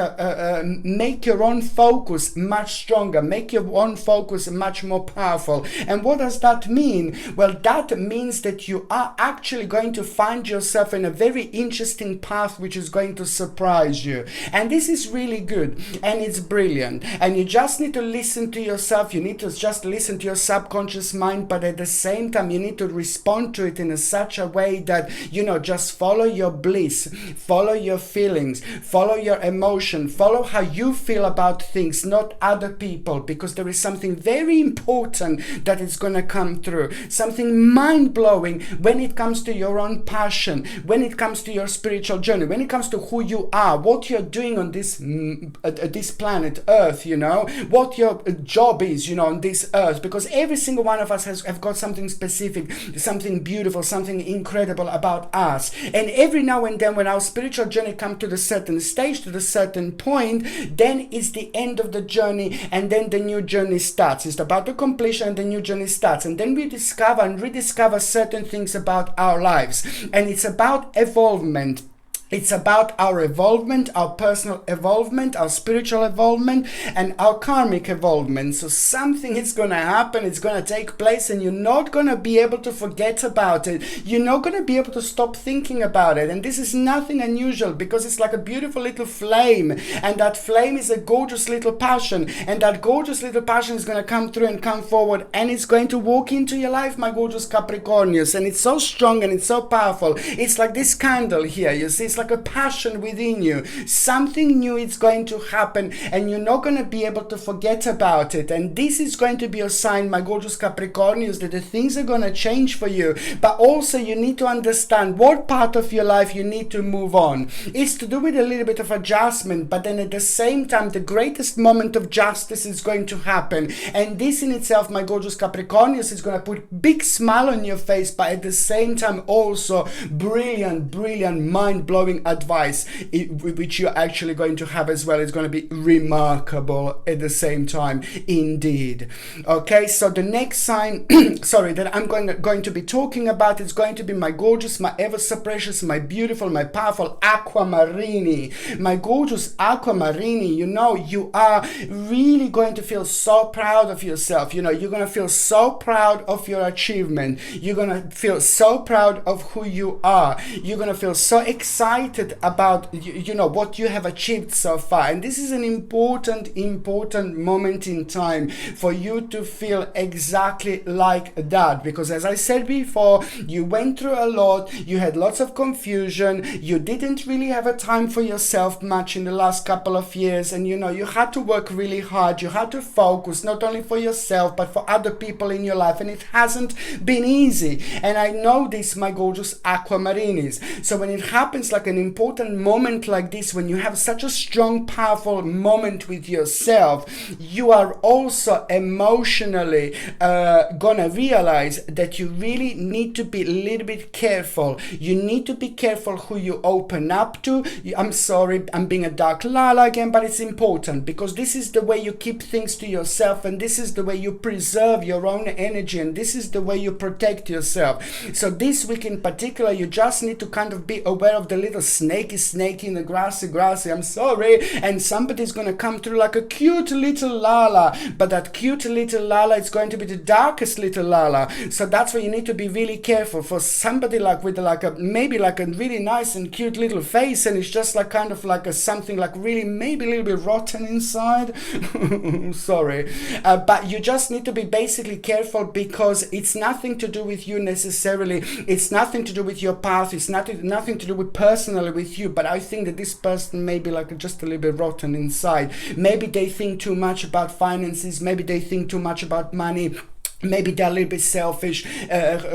make your own focus much stronger, make your own focus much more powerful. And what does that mean? Well, that means that you are actually going to find yourself in a very interesting path which is going to surprise you, and this is really good and it's brilliant. And you just need to listen to yourself, you need to just listen to your subconscious mind, but at the same time you need to respond to it in such a way that, you know, just follow your bliss, follow your feelings, follow your emotion, follow how you feel about things, not other people, because there is something very important that is going to come through, something mind-blowing when it comes to your own passion, when it comes to your spiritual journey, when it comes to who you are, what you're doing on this this planet Earth, you know, what your job is, you know, on this earth, because every single one of us have got something specific, something beautiful, something incredible about us. And every now and then when our spiritual journey comes to the certain stage, to the certain point, then it's the end of the journey, and then the new journey starts. It's about the completion and the new journey starts, and then we discover and rediscover certain things about our lives, and it's about evolvement. It's about our evolvement, our personal evolvement, our spiritual evolvement, and our karmic evolvement. So something is going to happen, it's going to take place, and you're not going to be able to forget about it. You're not going to be able to stop thinking about it. And this is nothing unusual, because it's like a beautiful little flame, and that flame is a gorgeous little passion, and that gorgeous little passion is going to come through and come forward, and it's going to walk into your life, my gorgeous Capricornius. And it's so strong and it's so powerful. It's like this candle here, you see, it's like a passion within you. Something new is going to happen, and you're not going to be able to forget about it. And this is going to be a sign, my gorgeous Capricornius, that the things are going to change for you. But also you need to understand what part of your life you need to move on. It's to do with a little bit of adjustment, but then at the same time the greatest moment of justice is going to happen. And this in itself, my gorgeous Capricornius, is going to put big smile on your face, but at the same time also brilliant mind-blowing advice which you're actually going to have as well. It's going to be remarkable at the same time indeed. Okay, so the next sign sorry, that I'm going to be talking about is going to be my gorgeous, my ever so precious, my beautiful, my powerful Aquamarini. My gorgeous Aquamarini, you know, you are really going to feel so proud of yourself. You know, you're going to feel so proud of your achievement. You're going to feel so proud of who you are. You're going to feel so excited about you know what you have achieved so far. And this is an important moment in time for you to feel exactly like that, because as I said before, you went through a lot, you had lots of confusion, you didn't really have a time for yourself much in the last couple of years, and you know, you had to work really hard, you had to focus not only for yourself but for other people in your life, and it hasn't been easy. And I know this, my gorgeous Aquamarinis. So when it happens like an important moment like this, when you have such a strong, powerful moment with yourself, you are also emotionally gonna realize that you really need to be a little bit careful. You need to be careful who you open up to. I'm sorry, I'm being a dark Lala again, but it's important, because this is the way you keep things to yourself, and this is the way you preserve your own energy, and this is the way you protect yourself. So this week in particular, you just need to kind of be aware of the little snaky in the grassy, I'm sorry, and somebody's going to come through like a cute little Lala, but that cute little Lala is going to be the darkest little Lala. So that's why you need to be really careful. For somebody like with like a maybe like a really nice and cute little face, and it's just like kind of like a something like really maybe a little bit rotten inside sorry, but you just need to be basically careful, because it's nothing to do with you necessarily, it's nothing to do with your path, it's nothing to do with personally with you, but I think that this person may be like just a little bit rotten inside. Maybe they think too much about finances, maybe they think too much about money. maybe they're a little bit selfish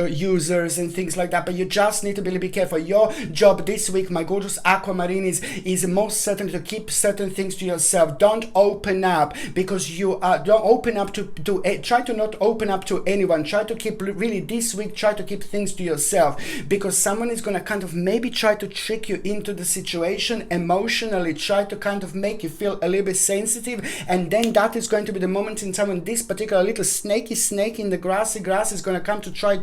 users and things like that, but you just need to be careful. Your job this week, my gorgeous aquamarine, is most certainly to keep certain things to yourself. Don't open up, because you don't open up to try to not open up to anyone. Try to keep, really this week, try to keep things to yourself, because someone is going to kind of maybe try to trick you into the situation emotionally, try to kind of make you feel a little bit sensitive, and then that is going to be the moment in time when this particular little snaky snake in the grassy grass is going to try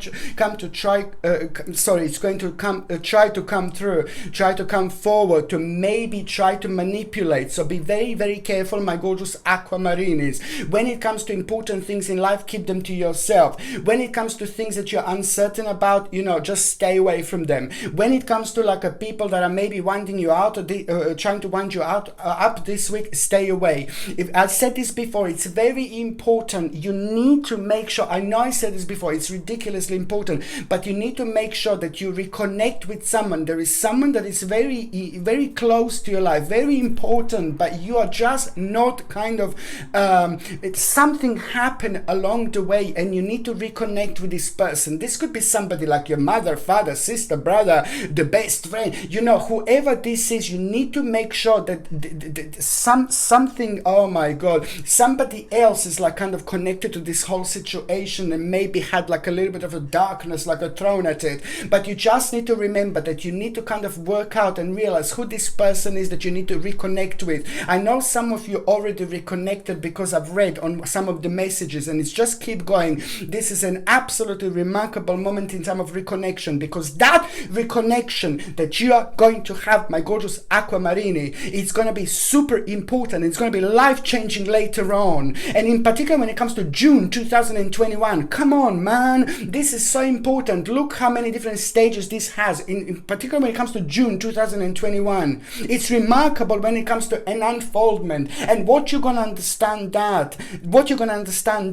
to come forward to maybe try to manipulate. So be very, very careful, my gorgeous aquamarines. When it comes to important things in life, keep them to yourself. When it comes to things that you're uncertain about, just stay away from them. When it comes to like people that are maybe winding you out or trying to wind you up this week, stay away. If I've said this before, it's very important. You need to make sure, I know I said this before, it's ridiculously important, but you need to make sure that you reconnect with someone. There is someone that is very, very close to your life, very important, but you are just not kind of, something happened along the way and you need to reconnect with this person. This could be somebody like your mother, father, sister, brother, the best friend, whoever this is. You need to make sure that something, oh my God, somebody else is like kind of connected to this whole situation and maybe had like a little bit of a darkness like a thrown at it. But you just need to remember that you need to kind of work out and realize who this person is that you need to reconnect with. I know some of you already reconnected because I've read on some of the messages, and it's just keep going. This is an absolutely remarkable moment in time of reconnection, because that reconnection that you are going to have, my gorgeous aquamarine, it's going to be super important. It's going to be life-changing later on, and in particular when it comes to June 2021. Come on, man, this is so important. Look how many different stages this has, in particular when it comes to June 2021. It's remarkable when it comes to an unfoldment, and what you're going to understand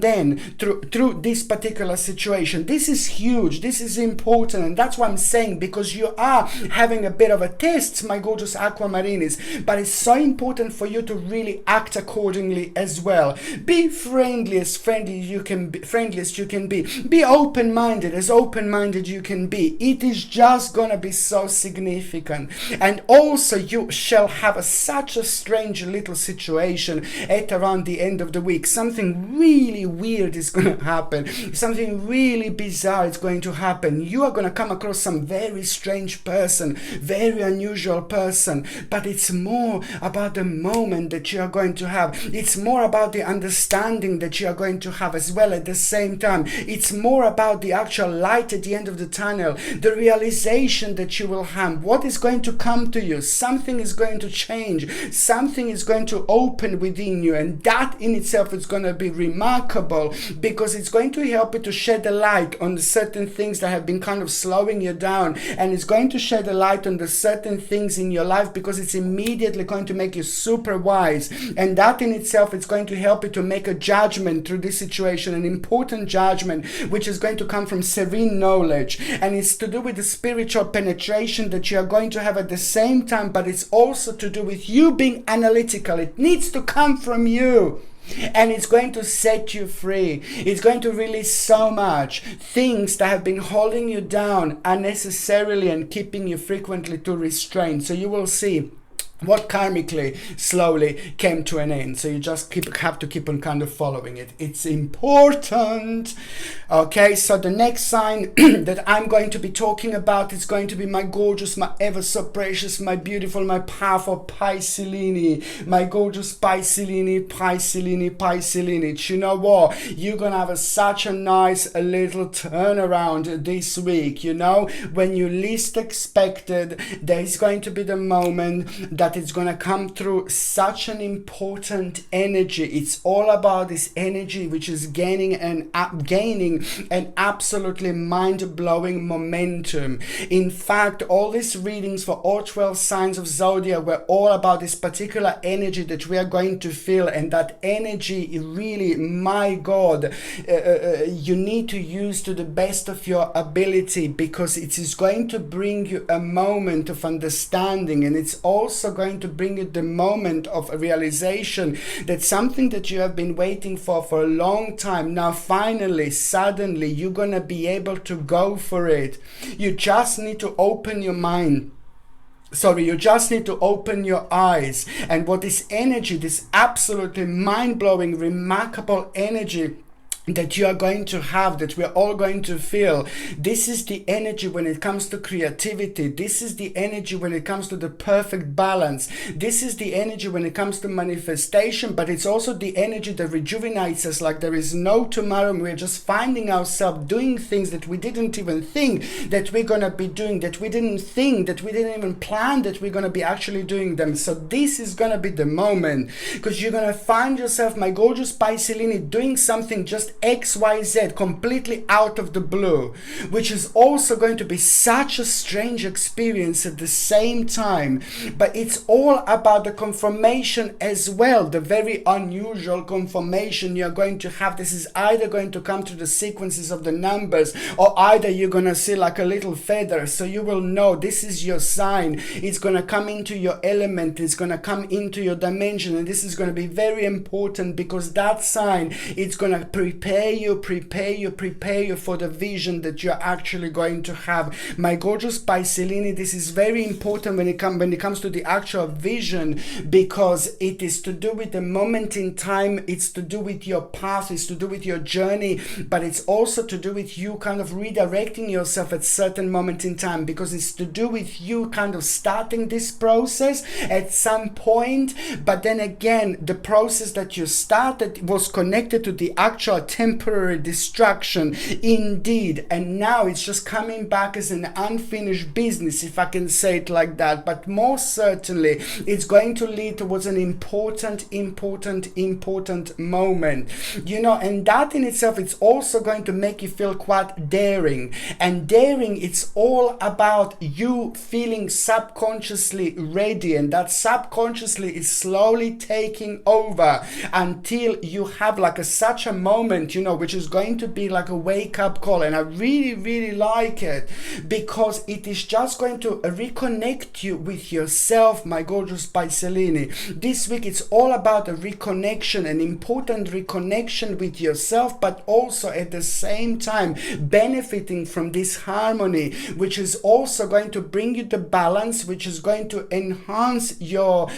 then through this particular situation. This is huge, this is important, and that's what I'm saying, because you are having a bit of a test, my gorgeous aquamarines, but it's so important for you to really act accordingly as well. Be friendly as you can be. Be open-minded as open-minded you can be. It is just gonna be so significant. And also you shall have such a strange little situation at around the end of the week. Something really weird is gonna happen. Something really bizarre is going to happen. You are gonna come across some very strange person, very unusual person, but it's more about the moment that you are going to have. It's more about the understanding that you are going to have as well at the same time. It's more about the actual light at the end of the tunnel, the realization that you will have. What is going to come to you? Something is going to change. Something is going to open within you, and that in itself is going to be remarkable, because it's going to help you to shed a light on the certain things that have been kind of slowing you down, and it's going to shed a light on the certain things in your life, because it's immediately going to make you super wise, and that in itself is going to help you to make a judgment through this situation, an important judgment which is going to come from serene knowledge, and it's to do with the spiritual penetration that you are going to have at the same time, but it's also to do with you being analytical. It needs to come from you. And it's going to set you free. It's going to release so much things that have been holding you down unnecessarily and keeping you frequently to restraint. So you will see what karmically slowly came to an end. So you just have to keep on kind of following it. It's important. Okay, so the next sign that I'm going to be talking about is going to be my gorgeous, my ever so precious, my beautiful, my powerful Pisces. My gorgeous Pisces. You know what? You're gonna have such a nice little turnaround this week. When you least expected, there is going to be the moment that it's going to come through such an important energy. It's all about this energy which is gaining an absolutely mind-blowing momentum. In fact, all these readings for all 12 signs of Zodiac were all about this particular energy that we are going to feel, and that energy really, my God, you need to use to the best of your ability, because it is going to bring you a moment of understanding, and it's also going going to bring you the moment of realization that something that you have been waiting for a long time, now finally, suddenly, you're going to be able to go for it. You just need to open your mind. You just need to open your eyes. And what this energy, this absolutely mind-blowing, remarkable energy that you are going to have, that we're all going to feel. This is the energy when it comes to creativity. This is the energy when it comes to the perfect balance. This is the energy when it comes to manifestation, but it's also the energy that rejuvenates us like there is no tomorrow, and we're just finding ourselves doing things that we didn't even think that we're going to be doing, that we didn't think, that we didn't even plan that we're going to be actually doing them. So this is going to be the moment, because you're going to find yourself, my gorgeous Pisces, doing something just XYZ completely out of the blue, which is also going to be such a strange experience at the same time. But it's all about the confirmation as well, the very unusual confirmation you're going to have. This is either going to come through the sequences of the numbers, or either you're going to see like a little feather. So you will know this is your sign. It's going to come into your element. It's going to come into your dimension. And this is going to be very important, because that sign, it's going to prepare you for the vision that you're actually going to have. My gorgeous Pisces, this is very important when it comes to the actual vision, because it is to do with the moment in time. It's to do with your path. It's to do with your journey, but it's also to do with you kind of redirecting yourself at certain moment in time, because it's to do with you kind of starting this process at some point. But then again, the process that you started was connected to the actual temporary destruction indeed, and now it's just coming back as an unfinished business, if I can say it like that. But more certainly it's going to lead towards an important moment, and that in itself, it's also going to make you feel quite daring. And daring, it's all about you feeling subconsciously ready, and that subconsciously is slowly taking over until you have like such a moment, which is going to be like a wake-up call. And I really like it, because it is just going to reconnect you with yourself, my gorgeous Pisces. This week it's all about a reconnection, an important reconnection with yourself, but also at the same time benefiting from this harmony, which is also going to bring you the balance, which is going to enhance your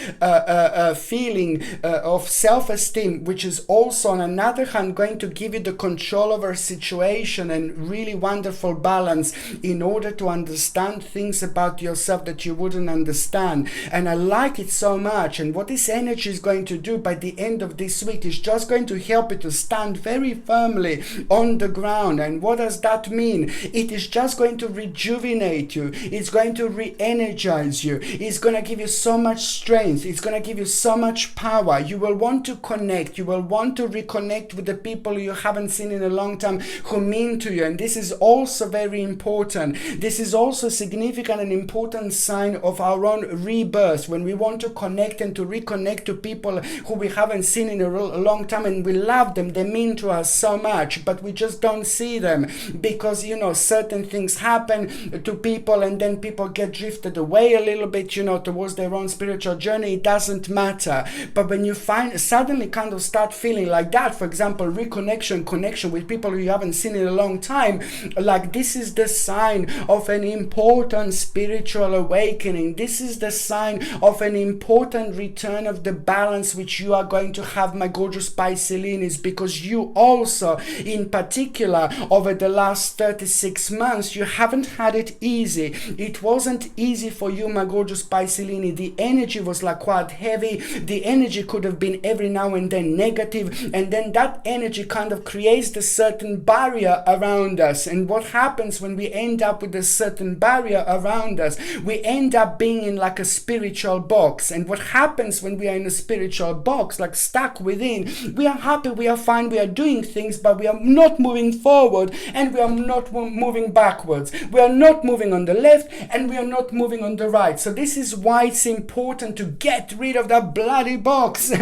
feeling of self-esteem, which is also on another hand going to give you the control over a situation and really wonderful balance in order to understand things about yourself that you wouldn't understand. And I like it so much. And what this energy is going to do by the end of this week is just going to help you to stand very firmly on the ground. And what does that mean? It is just going to rejuvenate you. It's going to re-energize you. It's going to give you so much strength. It's going to give you so much power. You will want to connect. You will want to reconnect with the people you haven't seen in a long time who mean to you. And this is also very important. This is also a significant and important sign of our own rebirth, when we want to connect and to reconnect to people who we haven't seen in a long time, and we love them. They mean to us so much, but we just don't see them because certain things happen to people, and then people get drifted away a little bit towards their own spiritual journey. It doesn't matter. But when you suddenly kind of start feeling like that, for example, connection with people who you haven't seen in a long time, like this is the sign of an important spiritual awakening. This is the sign of an important return of the balance which you are going to have, my gorgeous Pisces, because you also, in particular, over the last 36 months, you haven't had it easy. It wasn't easy for you, my gorgeous Pisces. The energy was like quite heavy. The energy could have been every now and then negative, and then that energy kind of creates a certain barrier around us. And what happens when we end up with a certain barrier around us? We end up being in like a spiritual box. And what happens when we are in a spiritual box, like stuck within? We are happy, we are fine, we are doing things, but we are not moving forward, and we are not moving backwards. We are not moving on the left, and we are not moving on the right. So this is why it's important to get rid of that bloody box.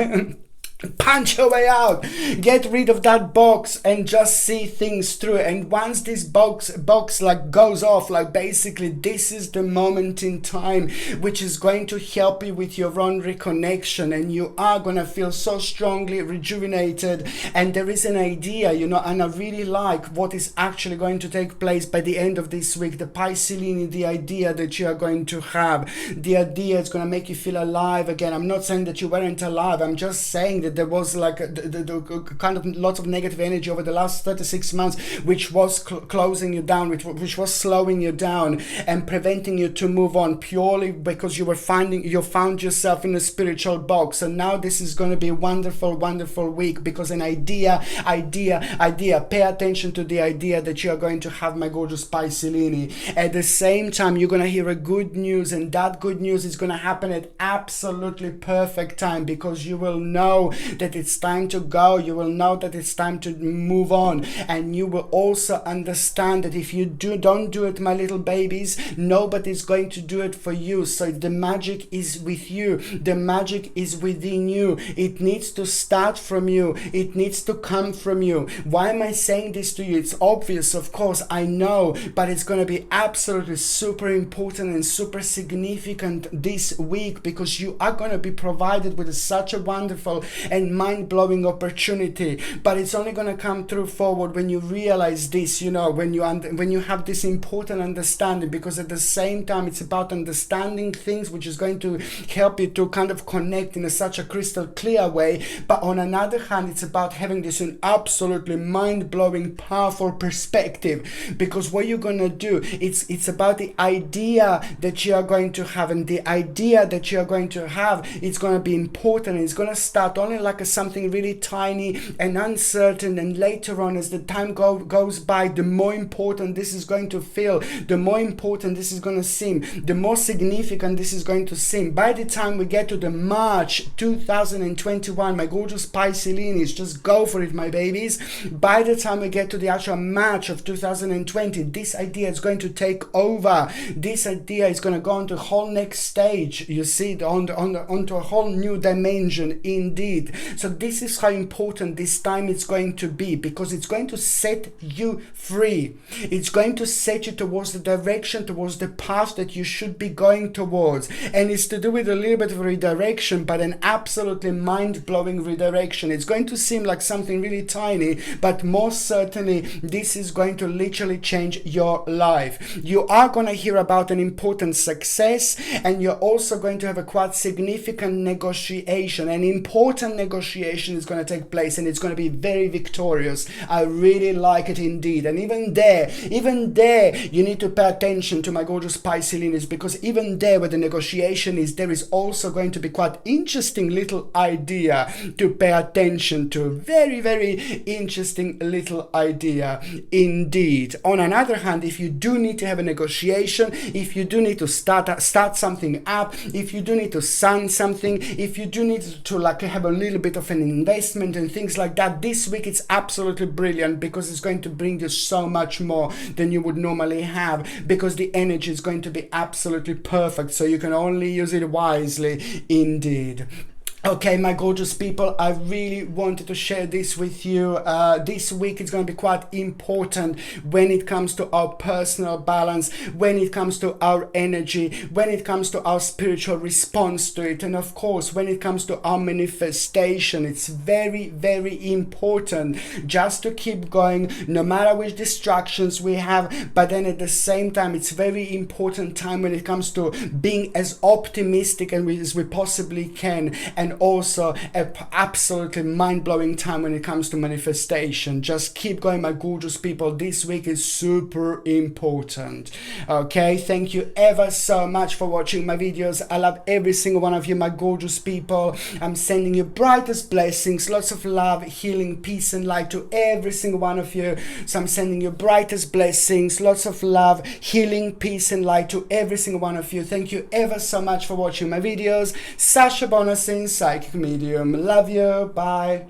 Punch your way out, get rid of that box and just see things through. And once this box like goes off, like basically this is the moment in time which is going to help you with your own reconnection, and you are gonna feel so strongly rejuvenated. And there is an idea, you know, and I really like what is actually going to take place by the end of this week. The Pisces, the idea that you are going to have, the idea is going to make you feel alive again. I'm not saying that you weren't alive, I'm just saying that there was like the kind of lots of negative energy over the last 36 months which was closing you down, which was slowing you down and preventing you to move on, purely because you found yourself in a spiritual box. And now this is going to be a wonderful week, because an idea, pay attention to the idea that you are going to have, my gorgeous Pisces. At the same time, you're going to hear a good news, and that good news is going to happen at absolutely perfect time, because you will know that it's time to go, you will know that it's time to move on, and you will also understand that if you don't do it, my little babies, nobody's going to do it for you. So the magic is with you, the magic is within you. It needs to start from you, it needs to come from you. Why am I saying this to you? It's obvious, of course, I know, but it's going to be absolutely super important and super significant this week, because you are going to be provided with such a wonderful and mind-blowing opportunity. But it's only going to come through forward when you realize this, you know, when you have this important understanding, because at the same time it's about understanding things which is going to help you to kind of connect in such a crystal clear way. But on another hand, it's about having this an absolutely mind-blowing, powerful perspective, because what you're going to do, it's about the idea that you are going to have, and the idea that you are going to have, it's going to be important. It's going to start only like something really tiny and uncertain, and later on, as the time goes by, the more important this is going to feel, the more important this is going to seem, the more significant this is going to seem. By the time we get to the March 2021, my gorgeous Pisces, just go for it, my babies. By the time we get to the actual March of 2020, this idea is going to take over. This idea is going to go on to a whole next stage, you see, onto a whole new dimension indeed. So this is how important this time is going to be, because it's going to set you free. It's going to set you towards the direction, towards the path that you should be going towards. And it's to do with a little bit of redirection, but an absolutely mind-blowing redirection. It's going to seem like something really tiny, but most certainly this is going to literally change your life. You are going to hear about an important success, and you're also going to have a quite significant negotiation. An important negotiation is going to take place, and it's going to be very victorious. I really like it indeed. And even there, you need to pay attention to my gorgeous Pisces, because even there where the negotiation is, there is also going to be quite interesting little idea to pay attention to. Very interesting little idea indeed. On another hand, if you do need to have a negotiation, if you do need to start something up, if you do need to sign something, if you do need to like have a little bit of an investment and things like that, this week it's absolutely brilliant, because it's going to bring you so much more than you would normally have, because the energy is going to be absolutely perfect, so you can only use it wisely indeed. Okay, my gorgeous people, I really wanted to share this with you. This week is going to be quite important when it comes to our personal balance, when it comes to our energy, when it comes to our spiritual response to it, and of course, when it comes to our manifestation. It's very important just to keep going, no matter which distractions we have. But then at the same time, it's very important time when it comes to being as optimistic as we possibly can, and also an absolutely mind-blowing time when it comes to manifestation. Just keep going, my gorgeous people. This week is super important. Okay, thank you ever so much for watching my videos. I love every single one of you, my gorgeous people. I'm sending you brightest blessings, lots of love, healing, peace and light to every single one of you. So I'm sending you brightest blessings, lots of love, healing, peace and light to every single one of you. Thank you ever so much for watching my videos. Sasha Bonasin, psychic medium. Love you. Bye.